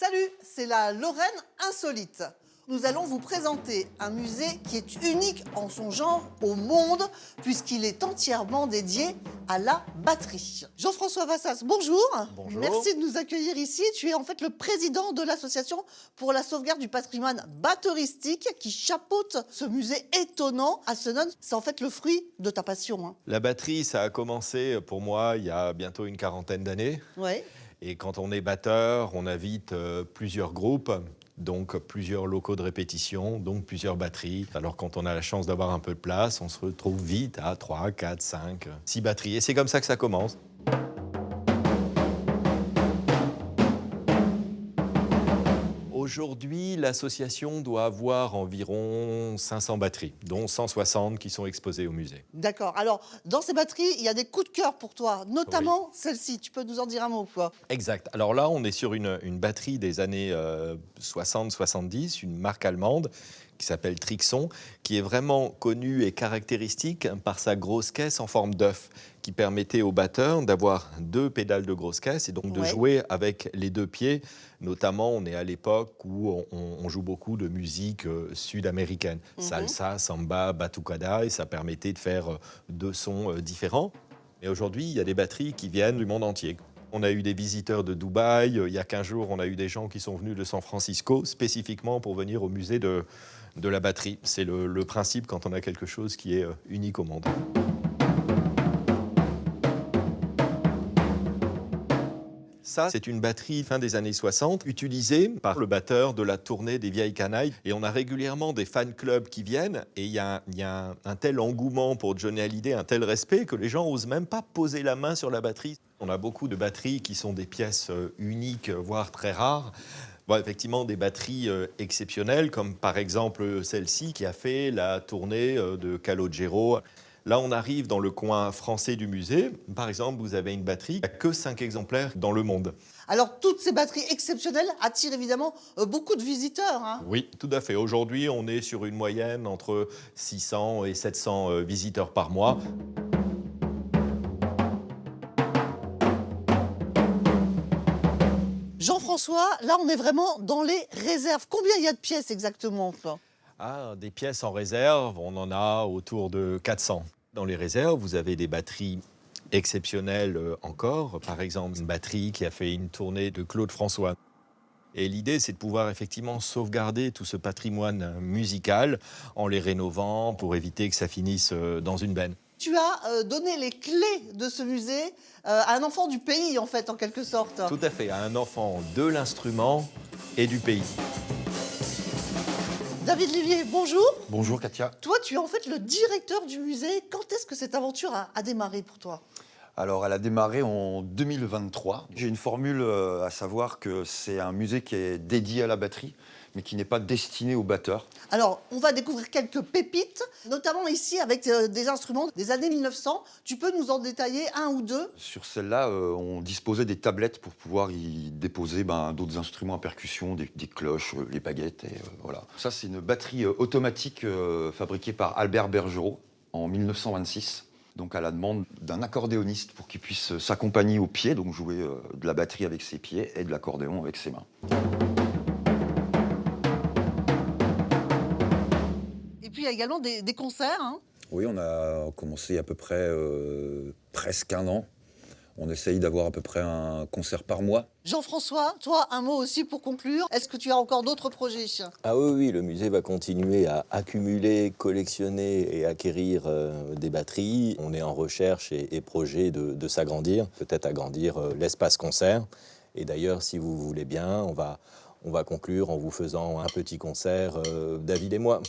Salut, c'est la Lorraine Insolite. Nous allons vous présenter un musée qui est unique en son genre au monde, puisqu'il est entièrement dédié à la batterie. Jean-François Vassas, bonjour. Bonjour. Merci de nous accueillir ici. Tu es en fait le président de l'association pour la sauvegarde du patrimoine batteristique qui chapeaute ce musée étonnant à Senones. C'est en fait le fruit de ta passion. Hein. La batterie, ça a commencé pour moi il y a bientôt une quarantaine d'années. Ouais. Et quand on est batteur, on invite plusieurs groupes, donc plusieurs locaux de répétition, donc plusieurs batteries. Alors quand on a la chance d'avoir un peu de place, on se retrouve vite à 3, 4, 5, 6 batteries. Et c'est comme ça que ça commence. Aujourd'hui, l'association doit avoir environ 500 batteries, dont 160 qui sont exposées au musée. D'accord. Alors, dans ces batteries, il y a des coups de cœur pour toi, notamment celle-ci. Tu peux nous en dire un mot, quoi? Exact. Alors là, on est sur une batterie des années 60-70, une marque allemande qui s'appelle Trixon, qui est vraiment connue et caractéristique par sa grosse caisse en forme d'œuf, qui permettait au batteur d'avoir 2 pédales de grosse caisse et donc de jouer avec les 2 pieds. Notamment, on est à l'époque où on joue beaucoup de musique sud-américaine, salsa, samba, batucada, et ça permettait de faire 2 sons différents. Et aujourd'hui, il y a des batteries qui viennent du monde entier. On a eu des visiteurs de Dubaï. Il y a 15 jours, on a eu des gens qui sont venus de San Francisco spécifiquement pour venir au musée de la batterie. C'est le principe quand on a quelque chose qui est unique au monde. Ça, c'est une batterie fin des années 60, utilisée par le batteur de la tournée des Vieilles Canailles. Et on a régulièrement des fan clubs qui viennent. Et il y a un tel engouement pour Johnny Hallyday, un tel respect, que les gens n'osent même pas poser la main sur la batterie. On a beaucoup de batteries qui sont des pièces uniques, voire très rares. Bon, effectivement, des batteries exceptionnelles, comme par exemple celle-ci qui a fait la tournée de Calogero. Là, on arrive dans le coin français du musée. Par exemple, vous avez une batterie, il n'y a que 5 exemplaires dans le monde. Alors, toutes ces batteries exceptionnelles attirent évidemment beaucoup de visiteurs. Hein. Oui, tout à fait. Aujourd'hui, on est sur une moyenne entre 600 et 700 visiteurs par mois. Jean-François, là, on est vraiment dans les réserves. Combien il y a de pièces exactement? Ah, des pièces en réserve, on en a autour de 400. Dans les réserves, vous avez des batteries exceptionnelles encore. Par exemple, une batterie qui a fait une tournée de Claude François. Et l'idée, c'est de pouvoir effectivement sauvegarder tout ce patrimoine musical en les rénovant pour éviter que ça finisse dans une benne. Tu as donné les clés de ce musée à un enfant du pays, en fait, en quelque sorte. Tout à fait, à un enfant de l'instrument et du pays. David Livier, bonjour. Bonjour Katia. Toi, tu es en fait le directeur du musée. Quand est-ce que cette aventure a démarré pour toi? Alors, elle a démarré en 2023. J'ai une formule à savoir que c'est un musée qui est dédié à la batterie, mais qui n'est pas destiné aux batteurs. Alors, on va découvrir quelques pépites, notamment ici avec des instruments des années 1900. Tu peux nous en détailler un ou deux? Sur celle-là, on disposait des tablettes pour pouvoir y déposer d'autres instruments à percussion, des cloches, les baguettes. Et, voilà. Ça, c'est une batterie automatique fabriquée par Albert Bergerot en 1926. Donc à la demande d'un accordéoniste pour qu'il puisse s'accompagner au pied, donc jouer de la batterie avec ses pieds et de l'accordéon avec ses mains. Et puis il y a également des concerts. Hein. Oui, on a commencé à peu près presque un an. On essaye d'avoir à peu près un concert par mois. Jean-François, toi, un mot aussi pour conclure. Est-ce que tu as encore d'autres projets? Ah oui, le musée va continuer à accumuler, collectionner et acquérir des batteries. On est en recherche et projet de s'agrandir, peut-être agrandir l'espace concert. Et d'ailleurs, si vous voulez bien, on va conclure en vous faisant un petit concert, David et moi.